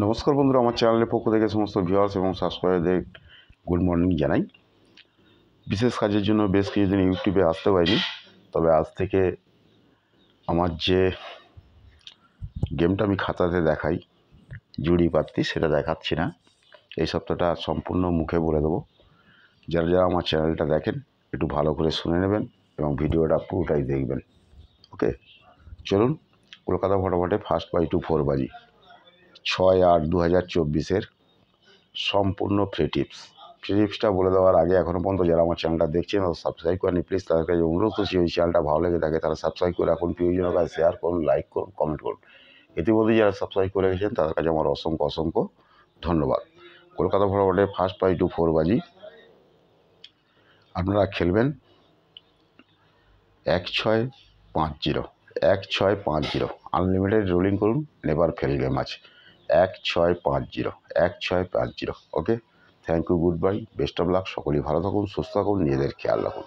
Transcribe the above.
নমস্কার বন্ধুরা, আমার চ্যানেলের পক্ষ থেকে সমস্ত ভিউয়ার্স এবং সাবস্ক্রাইবারদের গুড মর্নিং জানাই। বিশেষ কাজের জন্য বেশ কিছুদিন ইউটিউবে আসতে পারিনি, তবে আজ থেকে আমার যে গেমটা আমি খাতাতে দেখাই জুড়ি পাত্তি, সেটা দেখাচ্ছি না। এই সপ্তাহটা সম্পূর্ণ মুখে বলে দেবো। যারা যারা আমার চ্যানেলটা দেখেন একটু ভালো করে শুনে নেবেন এবং ভিডিওটা পুরোটাই দেখবেন। ওকে, চলুন কলকাতা ফটাফটে ফার্স্ট বাই টু 4 বাজি 6/8/2024 সম্পূর্ণ ফ্রি টিপসটা বলে দেওয়ার আগে এখনও পর্যন্ত যারা আমার চ্যানেলটা দেখছেন ও সাবস্ক্রাইব করেনি, প্লিজ তাদের কাছে অনুরোধ করছি, ওই চ্যানেলটা ভালো লেগে থাকে তারা সাবস্ক্রাইব করে রাখুন, প্রিয়জনের কাছে শেয়ার করুন, লাইক করুন, কমেন্ট করুন। ইতিমধ্যে যারা সাবস্ক্রাইব করে রেখেছেন তাদের কাছে আমার অসংখ্য ধন্যবাদ। কলকাতা ফরওয়ার্ডে ফার্স্ট বাই টু 4 বাজি আপনারা খেলবেন 1650 1650 আনলিমিটেড রোলিং করুন, নেভার ফেল গেম আছে 1650 1650। Okay, thank you, good bye, best of luck, সকলেই ভালো থাকুন, সুস্থ থাকুন, নিজেদের খেয়াল রাখুন।